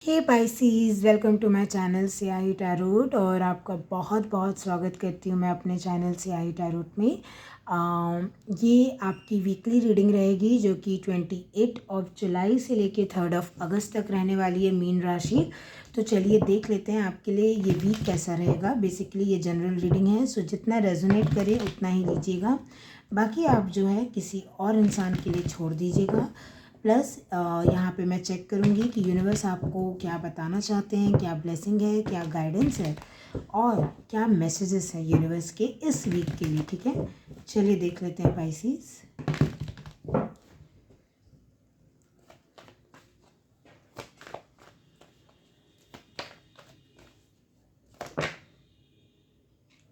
Hey pisces, welcome to my channel Siyahi Tarot. और आपका बहुत बहुत स्वागत करती हूँ मैं अपने चैनल सियाही टैरोट में। ये आपकी वीकली रीडिंग रहेगी जो कि 28 जुलाई से लेके 3 अगस्त तक रहने वाली है, मीन राशि। तो चलिए देख लेते हैं आपके लिए ये वीक कैसा रहेगा। बेसिकली ये जनरल रीडिंग है, सो जितना रेजोनेट करे उतना ही लीजिएगा। बाकी आप जो है किसी और इंसान के लिए छोड़ दीजिएगा। प्लस यहाँ पे मैं चेक करूँगी कि यूनिवर्स आपको क्या बताना चाहते हैं, क्या ब्लेसिंग है, क्या गाइडेंस है और क्या मैसेजेस हैं यूनिवर्स के इस वीक के लिए। ठीक है, चलिए देख लेते हैं पाइसीज।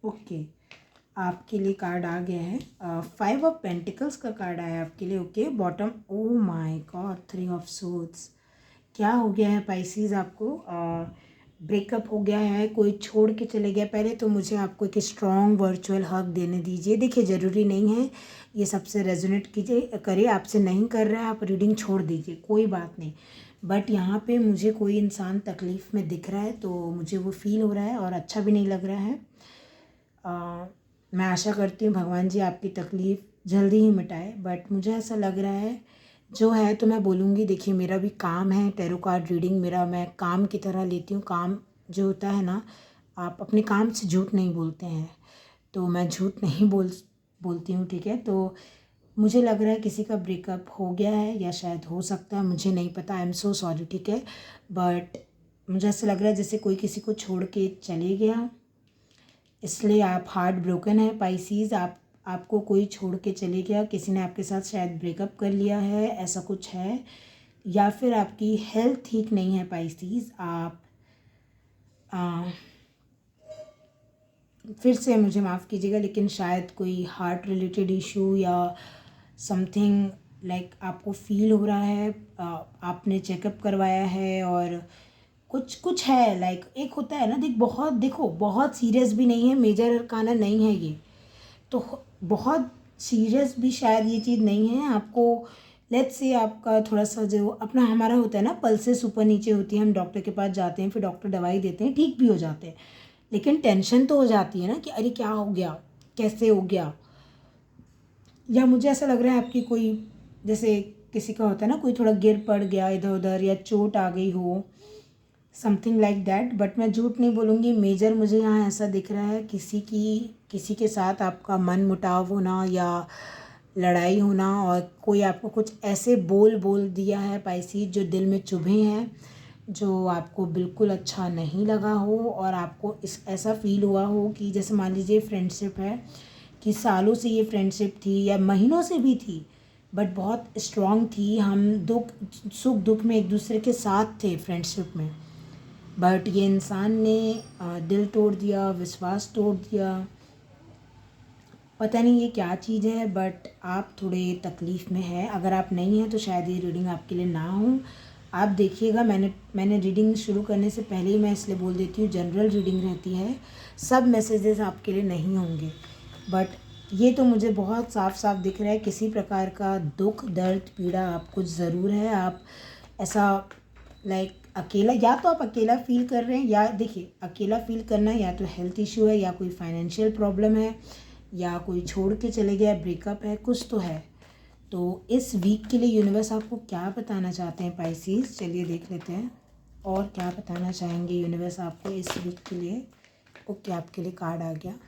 ओके, आपके लिए कार्ड आ गया है 5 ऑफ पेंटिकल्स का कार्ड आया है आपके लिए। Okay, bottom, oh my God, 3 of swords. क्या हो गया है पाइसीज आपको? ब्रेकअप हो गया है, कोई छोड़ के चले गया। पहले तो मुझे आपको एक स्ट्रॉन्ग वर्चुअल हग देने दीजिए। देखिए, ज़रूरी नहीं है ये सबसे रेजोनेट कीजिए, करे आपसे नहीं कर रहा है आप रीडिंग छोड़ दीजिए, कोई बात नहीं। बट यहाँ पे मुझे कोई इंसान तकलीफ़ में दिख रहा है तो मुझे वो फील हो रहा है और अच्छा भी नहीं लग रहा है। मैं आशा करती हूँ भगवान जी आपकी तकलीफ़ जल्दी ही मिटाए, बट मुझे ऐसा लग रहा है जो है तो मैं बोलूँगी। देखिए, मेरा भी काम है टैरो कार्ड रीडिंग, मेरा मैं काम की तरह लेती हूँ। काम जो होता है ना, आप अपने काम से झूठ नहीं बोलते हैं, तो मैं झूठ नहीं बोलती हूँ। ठीक है, तो मुझे लग रहा है किसी का ब्रेकअप हो गया है या शायद हो सकता है, मुझे नहीं पता, आई एम सो सॉरी। ठीक है, बट मुझे ऐसा लग रहा है जैसे कोई किसी को छोड़ के चले गया, इसलिए आप हार्ट ब्रोकन है पाइसीज। आपको कोई छोड़ के चले गया, किसी ने आपके साथ शायद ब्रेकअप कर लिया है, ऐसा कुछ है। या फिर आपकी हेल्थ ठीक नहीं है पाइसीज। आप फिर से मुझे माफ़ कीजिएगा, लेकिन शायद कोई हार्ट रिलेटेड इशू या समथिंग लाइक आपको फील हो रहा है। आपने चेकअप करवाया है और कुछ कुछ है, लाइक एक होता है ना, देखो बहुत सीरियस भी नहीं है, मेजर अरकाना नहीं है ये, तो बहुत सीरियस भी शायद ये चीज़ नहीं है आपको। लेट्स से आपका थोड़ा सा जो अपना हमारा होता है ना, पल्सेस ऊपर नीचे होती है, हम डॉक्टर के पास जाते हैं, फिर डॉक्टर दवाई देते हैं, ठीक भी हो जाते हैं, लेकिन टेंशन तो हो जाती है ना कि अरे क्या हो गया, कैसे हो गया। या मुझे ऐसा लग रहा है आपकी कोई, जैसे किसी का होता है ना, कोई थोड़ा गिर पड़ गया इधर उधर या चोट आ गई हो, समथिंग लाइक दैट। बट मैं झूठ नहीं बोलूँगी, मेजर मुझे यहाँ ऐसा दिख रहा है किसी के साथ आपका मन मुटाव होना या लड़ाई होना, और कोई आपको कुछ ऐसे बोल दिया है पाइसी जो दिल में चुभे हैं, जो आपको बिल्कुल अच्छा नहीं लगा हो, और आपको इस ऐसा फील हुआ हो कि जैसे मान लीजिए फ्रेंडशिप है कि सालों से ये फ्रेंडशिप थी या महीनों से भी थी, बट बहुत स्ट्रॉन्ग थी, हम दुख सुख दुख में एक दूसरे के साथ थे फ्रेंडशिप में। बट ये इंसान ने दिल तोड़ दिया, विश्वास तोड़ दिया, पता नहीं ये क्या चीज़ है, बट आप थोड़े तकलीफ़ में है। अगर आप नहीं हैं तो शायद ये रीडिंग आपके लिए ना हो। आप देखिएगा, मैंने रीडिंग शुरू करने से पहले ही मैं इसलिए बोल देती हूँ जनरल रीडिंग रहती है, सब मैसेजेस आपके लिए नहीं होंगे। बट ये तो मुझे बहुत साफ साफ दिख रहा है किसी प्रकार का दुख दर्द पीड़ा आपको ज़रूर है। आप ऐसा लाइक अकेला, या तो आप अकेला फील कर रहे हैं, या देखिए अकेला फील करना या तो हेल्थ इशू है या कोई फाइनेंशियल प्रॉब्लम है या कोई छोड़ के चले गया, ब्रेकअप है, कुछ तो है। तो इस वीक के लिए यूनिवर्स आपको क्या बताना चाहते हैं पाइसीज, चलिए देख लेते हैं और क्या बताना चाहेंगे यूनिवर्स आपको इस वीक के लिए। ओके, आपके लिए कार्ड आ गया।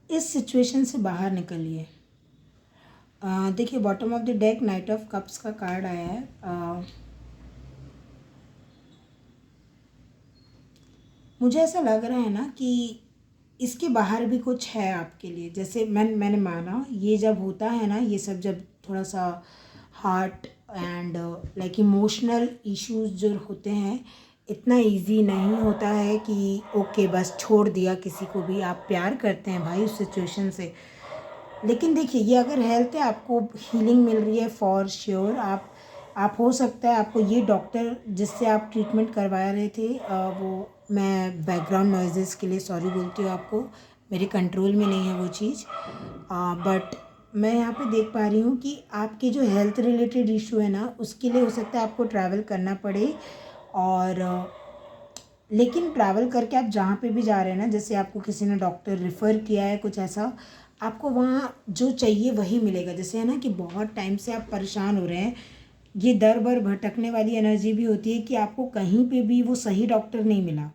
इस सिचुएशन से बाहर निकलिए। देखिए, bottom of the deck night of cups का कार्ड आया है। मुझे ऐसा लग रहा है ना कि इसके बाहर भी कुछ है आपके लिए। जैसे मैंने माना ये जब होता है ना, ये सब जब थोड़ा सा heart and like emotional issues जो होते हैं, इतना इजी नहीं होता है कि ओके बस छोड़ दिया किसी को भी। आप प्यार करते हैं भाई उस सिचुएशन से, लेकिन देखिए ये अगर हेल्थ है, आपको हीलिंग मिल रही है फॉर श्योर। आप हो सकता है आपको ये डॉक्टर जिससे आप ट्रीटमेंट करवा रहे थे वो मैं बैकग्राउंड नॉइज़ेस के लिए सॉरी बोलती हूँ आपको, मेरे कंट्रोल में नहीं है वो चीज़। बट मैं यहाँ पे देख पा रही हूँ कि आपके जो हेल्थ रिलेटेड इशू है ना, उसके लिए हो सकता है आपको ट्रैवल करना पड़े। और लेकिन ट्रैवल करके आप जहाँ पे भी जा रहे हैं ना, जैसे आपको किसी ने डॉक्टर रेफ़र किया है कुछ ऐसा, आपको वहाँ जो चाहिए वही मिलेगा। जैसे है ना कि बहुत टाइम से आप परेशान हो रहे हैं, ये दर बर भटकने वाली एनर्जी भी होती है कि आपको कहीं पे भी वो सही डॉक्टर नहीं मिला।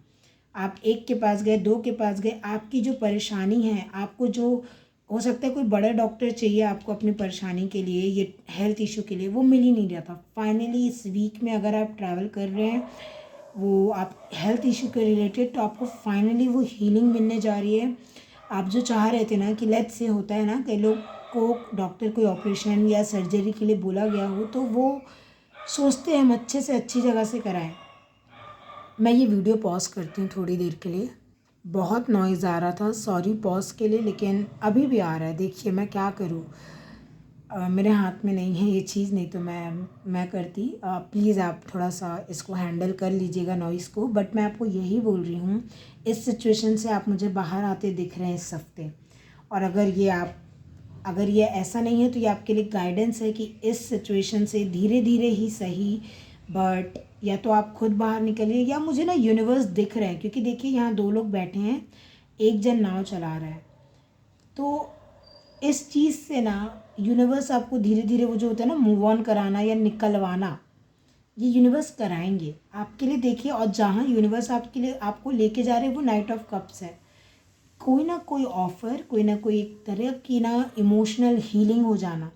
आप एक के पास गए, दो के पास गए, आपकी जो परेशानी है, आपको जो हो सकता है कोई बड़ा डॉक्टर चाहिए आपको अपनी परेशानी के लिए, ये हेल्थ इशू के लिए, वो मिल ही नहीं रहा था। फाइनली इस वीक में अगर आप ट्रैवल कर रहे हैं वो आप हेल्थ इशू के रिलेटेड, तो आपको फाइनली वो हीलिंग मिलने जा रही है। आप जो चाह रहे थे ना कि लेट्स से होता है ना, कई लोग को डॉक्टर कोई ऑपरेशन या सर्जरी के लिए बोला गया हो तो वो सोचते हैं हम अच्छे से अच्छी जगह से कराएं। मैं ये वीडियो पॉज करती हूँ थोड़ी देर के लिए, बहुत नॉइज़ आ रहा था, सॉरी पॉज के लिए, लेकिन अभी भी आ रहा है। देखिए मैं क्या करूँ, मेरे हाथ में नहीं है ये चीज़, नहीं तो मैं करती। प्लीज़ आप थोड़ा सा इसको हैंडल कर लीजिएगा नॉइज़ को। बट मैं आपको यही बोल रही हूँ, इस सिचुएशन से आप मुझे बाहर आते दिख रहे हैं इस हफ्ते। और अगर ये ऐसा नहीं है तो ये आपके लिए गाइडेंस है कि इस सिचुएशन से धीरे धीरे ही सही, बट या तो आप खुद बाहर निकलिए या मुझे ना यूनिवर्स दिख रहे हैं। क्योंकि देखिए यहाँ दो लोग बैठे हैं, एक जन नाव चला रहा है, तो इस चीज़ से ना यूनिवर्स आपको धीरे धीरे वो जो होता है ना मूव ऑन कराना या निकलवाना, ये यूनिवर्स कराएंगे आपके लिए। देखिए, और जहाँ यूनिवर्स आपके लिए आपको लेके जा रहे हैं वो नाइट ऑफ कप्स है। कोई ना कोई ऑफ़र, कोई ना कोई एक तरह की ना इमोशनल हीलिंग हो जाना,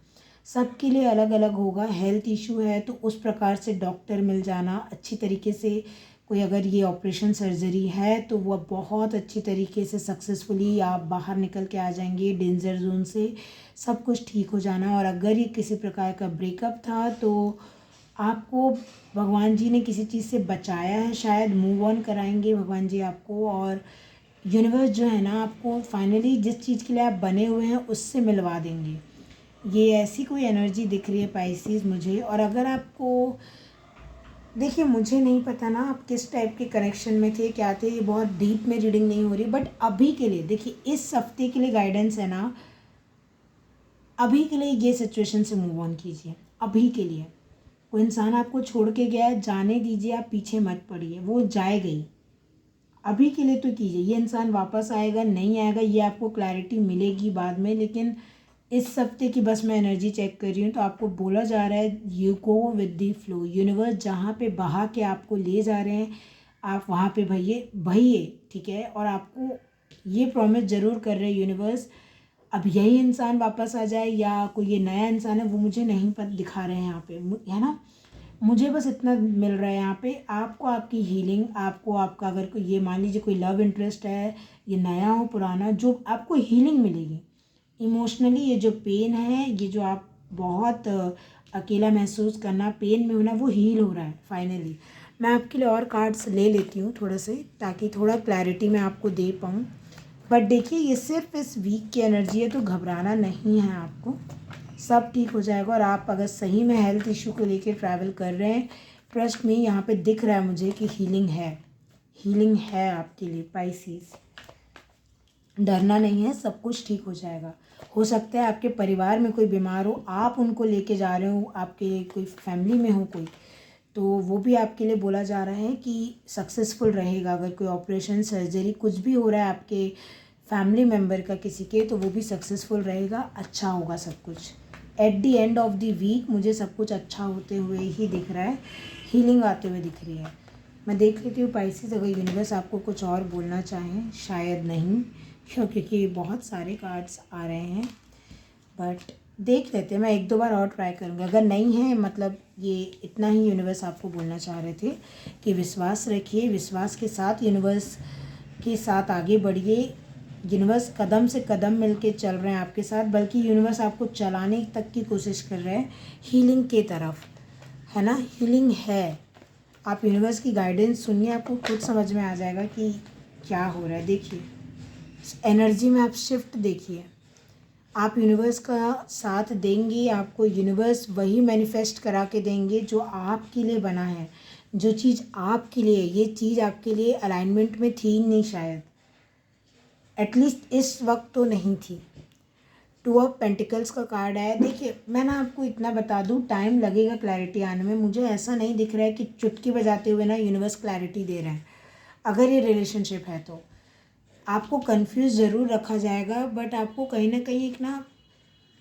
सबके लिए अलग अलग होगा। हेल्थ इशू है तो उस प्रकार से डॉक्टर मिल जाना अच्छी तरीके से। कोई अगर ये ऑपरेशन सर्जरी है तो वह बहुत अच्छी तरीके से सक्सेसफुली आप बाहर निकल के आ जाएंगे डेंजर जोन से, सब कुछ ठीक हो जाना। और अगर ये किसी प्रकार का ब्रेकअप था तो आपको भगवान जी ने किसी चीज़ से बचाया है, शायद मूव ऑन कराएंगे भगवान जी आपको। और यूनिवर्स जो है ना आपको फाइनली जिस चीज़ के लिए आप बने हुए हैं उससे मिलवा देंगे। ये ऐसी कोई एनर्जी दिख रही है पाइसेस मुझे। और अगर आपको देखिए, मुझे नहीं पता ना आप किस टाइप के कनेक्शन में थे, क्या थे, ये बहुत डीप में रीडिंग नहीं हो रही। बट अभी के लिए देखिए, इस हफ्ते के लिए गाइडेंस है ना, अभी के लिए ये सिचुएशन से मूव ऑन कीजिए। अभी के लिए कोई इंसान आपको छोड़ के गया है, जाने दीजिए, आप पीछे मत पड़िए, वो जाए गई। अभी के लिए तो कीजिए, ये इंसान वापस आएगा नहीं आएगा ये आपको क्लैरिटी मिलेगी बाद में। लेकिन इस हफ्ते की बस मैं एनर्जी चेक कर रही हूँ तो आपको बोला जा रहा है you go with the flow. Universe जहाँ पे बहा के आपको ले जा रहे हैं आप वहाँ पे बहिए, ठीक है। और आपको ये प्रॉमिस ज़रूर कर रहे हैं यूनिवर्स, अब यही इंसान वापस आ जाए या कोई ये नया इंसान है वो मुझे नहीं पता दिखा रहे हैं यहाँ पे, है ना। मुझे बस इतना मिल रहा है यहाँ पे, आपको आपकी हीलिंग, आपको आपका अगर कोई ये मान लीजिए कोई लव इंटरेस्ट है, ये नया हो पुराना, जो आपको हीलिंग मिलेगी इमोशनली। ये जो पेन है, ये जो आप बहुत अकेला महसूस करना, पेन में होना, वो हील हो रहा है फाइनली। मैं आपके लिए और कार्ड्स ले लेती हूँ थोड़े से, ताकि थोड़ा क्लैरिटी मैं आपको दे पाऊँ। बट देखिए, ये सिर्फ इस वीक की एनर्जी है तो घबराना नहीं है आपको, सब ठीक हो जाएगा। और आप अगर सही में हेल्थ इशू को लेके ट्रैवल कर रहे हैं, ट्रस्ट में यहाँ पे दिख रहा है मुझे कि हीलिंग है आपके लिए पाइसेस। डरना नहीं है, सब कुछ ठीक हो जाएगा। हो सकता है आपके परिवार में कोई बीमार हो, आप उनको लेके जा रहे हो, आपके कोई फैमिली में हो कोई, तो वो भी आपके लिए बोला जा रहा है कि सक्सेसफुल रहेगा। अगर कोई ऑपरेशन सर्जरी कुछ भी हो रहा है आपके फैमिली मेम्बर का किसी के, तो वो भी सक्सेसफुल रहेगा, अच्छा होगा सब कुछ। At the end of the week मुझे सब कुछ अच्छा होते हुए ही दिख रहा है, हीलिंग आते हुए दिख रही है। मैं देख लेती हूँ पाइसेस, अगर यूनिवर्स आपको कुछ और बोलना चाहें, शायद नहीं क्योंकि बहुत सारे कार्ड्स आ रहे हैं। बट देख लेते हैं, मैं एक दो बार और ट्राई करूँगी। अगर नहीं है मतलब ये इतना ही यूनिवर्स आपको बोलना चाह रहे थे कि विश्वास रखिए, विश्वास के साथ यूनिवर्स के साथ आगे बढ़िए। यूनिवर्स कदम से कदम मिलके चल रहे हैं आपके साथ, बल्कि यूनिवर्स आपको चलाने तक की कोशिश कर रहे हैं हीलिंग के तरफ, है ना। हीलिंग है, आप यूनिवर्स की गाइडेंस सुनिए, आपको खुद समझ में आ जाएगा कि क्या हो रहा है। देखिए एनर्जी में आप शिफ्ट देखिए, आप यूनिवर्स का साथ देंगे, आपको यूनिवर्स वही मैनिफेस्ट करा के देंगे जो आपके लिए बना है, जो चीज़ आपके लिए, ये चीज़ आपके लिए अलाइनमेंट में थी नहीं शायद, एटलीस्ट इस वक्त तो नहीं थी। 2 ऑफ पेंटिकल्स का कार्ड आया। देखिए मैं ना आपको इतना बता दूँ, टाइम लगेगा क्लैरिटी आने में। मुझे ऐसा नहीं दिख रहा है कि चुटकी बजाते हुए ना यूनिवर्स क्लैरिटी दे रहे हैं। अगर ये रिलेशनशिप है तो आपको कंफ्यूज ज़रूर रखा जाएगा, बट आपको कहीं ना कहीं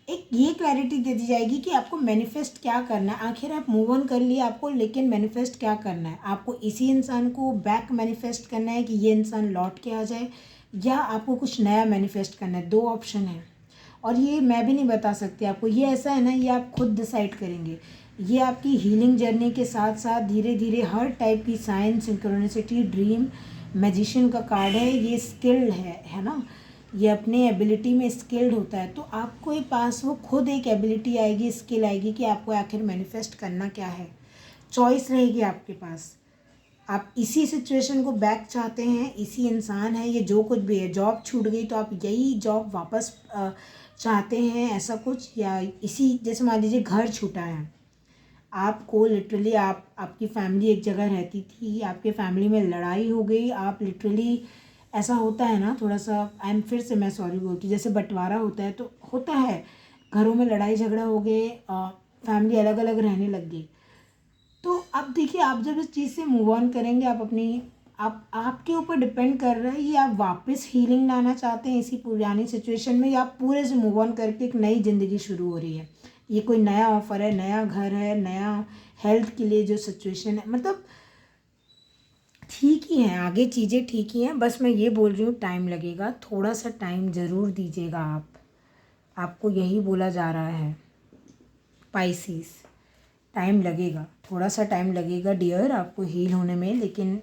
एक ये क्लैरिटी दे दी जाएगी कि आपको मैनिफेस्ट क्या करना है। आखिर आप मूव ऑन कर लिए आपको, लेकिन मैनिफेस्ट क्या करना है। आपको इसी इंसान को बैक मैनिफेस्ट करना है कि ये इंसान लौट के आ जाए, या आपको कुछ नया मैनिफेस्ट करना है। 2 ऑप्शन है, और ये मैं भी नहीं बता सकती आपको। ये ऐसा है ना, ये आप खुद डिसाइड करेंगे। ये आपकी हीलिंग जर्नी के साथ साथ धीरे धीरे हर टाइप की साइन, सिंक्रोनिसिटी, ड्रीम, मैजिशियन का कार्ड है। ये स्किल्ड है ना, ये अपने एबिलिटी में स्किल्ड होता है। तो आपको पास वो खुद एक एबिलिटी आएगी, स्किल आएगी कि आपको आखिर मैनिफेस्ट करना क्या है। चॉइस रहेगी आपके पास। आप इसी सिचुएशन को बैक चाहते हैं, इसी इंसान है, ये जो कुछ भी है। जॉब छूट गई तो आप यही जॉब वापस चाहते हैं, ऐसा कुछ। या इसी, जैसे मान लीजिए घर छूटा है आपको, लिटरली आपकी फैमिली एक जगह रहती थी, आपके फैमिली में लड़ाई हो गई, आप लिटरली, ऐसा होता है ना थोड़ा सा, फिर से मैं सॉरी बोलती हूँ, जैसे बंटवारा होता है तो होता है, घरों में लड़ाई झगड़ा हो गए, फैमिली अलग अलग रहने लग गई। तो अब देखिए, आप जब इस चीज़ से मूव ऑन करेंगे, आप आपके ऊपर डिपेंड कर रहा है ये आप वापस हीलिंग लाना चाहते हैं इसी पुरानी सिचुएशन में, या आप पूरे से मूव ऑन करके एक नई ज़िंदगी शुरू हो रही है। ये कोई नया ऑफर है, नया घर है, नया हेल्थ के लिए जो सिचुएशन है, मतलब ठीक ही है, आगे चीज़ें ठीक ही हैं। बस मैं ये बोल रही हूँ टाइम लगेगा, थोड़ा सा टाइम ज़रूर दीजिएगा आपको यही बोला जा रहा है पाइसिस। टाइम लगेगा, थोड़ा सा टाइम लगेगा डियर आपको हील होने में, लेकिन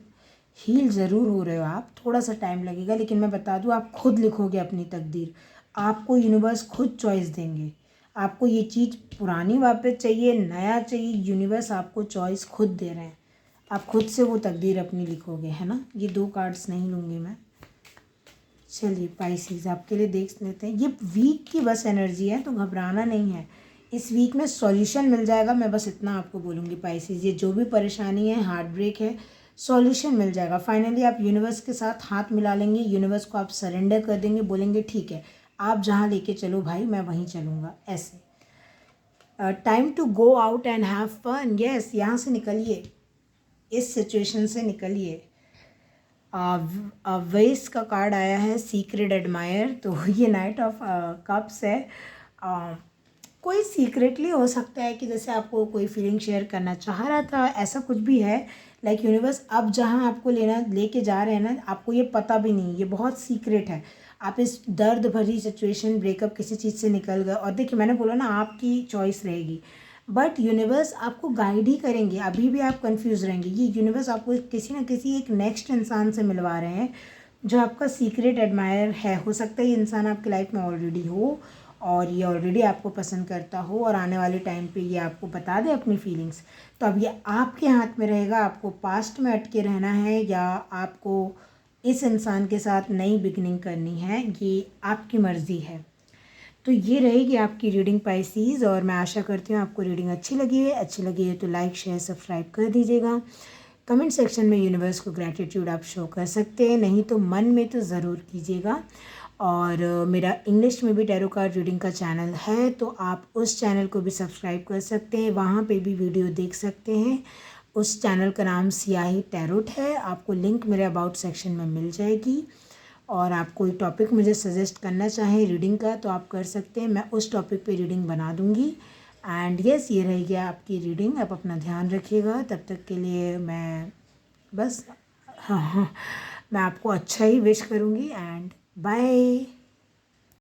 हील ज़रूर हो रहे हो आप। थोड़ा सा टाइम लगेगा, लेकिन मैं बता दूँ आप खुद लिखोगे अपनी तकदीर। आपको यूनिवर्स खुद चॉइस देंगे। आपको ये चीज़ पुरानी वापस चाहिए, नया चाहिए, यूनिवर्स आपको चॉइस खुद दे रहे हैं। आप खुद से वो तकदीर अपनी लिखोगे, है ना। ये 2 कार्ड्स नहीं लूँगी मैं। चलिए पाइसिस आपके लिए देख लेते हैं। ये वीक की बस एनर्जी है, तो घबराना नहीं है। इस वीक में सॉल्यूशन मिल जाएगा, मैं बस इतना आपको बोलूँगी पाइसिस। ये जो भी परेशानी है, हार्ट ब्रेक है, सॉल्यूशन मिल जाएगा। फाइनली आप यूनिवर्स के साथ हाथ मिला लेंगे, यूनिवर्स को आप सरेंडर कर देंगे, बोलेंगे ठीक है आप जहाँ लेके चलो भाई, मैं वहीं चलूँगा। ऐसे time to go out and have fun. Yes, यहाँ से निकलिए, इस सिचुएशन से निकलिए। वेस का कार्ड आया है, सीक्रेट एडमायर। तो ये नाइट ऑफ कप्स है। कोई सीक्रेटली हो सकता है कि जैसे आपको कोई फीलिंग शेयर करना चाह रहा था, ऐसा कुछ भी है। लाइक यूनिवर्स अब जहाँ आपको लेके जा रहे हैं ना, आपको ये पता भी नहीं, ये बहुत सीक्रेट है। आप इस दर्द भरी सिचुएशन, ब्रेकअप किसी चीज़ से निकल गए, और देखिए मैंने बोला ना आपकी चॉइस रहेगी, बट यूनिवर्स आपको गाइड ही करेंगे। अभी भी आप कंफ्यूज रहेंगे, ये यूनिवर्स आपको किसी ना किसी एक नेक्स्ट इंसान से मिलवा रहे हैं जो आपका सीक्रेट एडमायर है। हो सकता है ये इंसान आपकी लाइफ में ऑलरेडी हो, और ये ऑलरेडी आपको पसंद करता हो, और आने वाले टाइम पे ये आपको बता दे अपनी फीलिंग्स। तो अब ये आपके हाथ में रहेगा, आपको पास्ट में अटके रहना है या आपको इस इंसान के साथ नई बिगनिंग करनी है, ये आपकी मर्ज़ी है। तो ये रहेगी आपकी रीडिंग पाइसिस, और मैं आशा करती हूँ आपको रीडिंग अच्छी लगी है तो लाइक, शेयर, सब्सक्राइब कर दीजिएगा। कमेंट सेक्शन में यूनिवर्स को ग्रैटिट्यूड आप शो कर सकते हैं, नहीं तो मन में तो ज़रूर कीजिएगा। और मेरा इंग्लिश में भी टैरो कार्ड रीडिंग का चैनल है, तो आप उस चैनल को भी सब्सक्राइब कर सकते हैं, वहाँ पे भी वीडियो देख सकते हैं। उस चैनल का नाम सियाही टैरोट है। आपको लिंक मेरे अबाउट सेक्शन में मिल जाएगी। और आप कोई टॉपिक मुझे सजेस्ट करना चाहें रीडिंग का तो आप कर सकते हैं, मैं उस टॉपिक पे रीडिंग बना दूँगी। एंड यस, ये रह गया आपकी रीडिंग। आप अपना ध्यान रखिएगा, तब तक के लिए मैं बस हाँ, मैं आपको अच्छा ही विश करूँगी। And bye.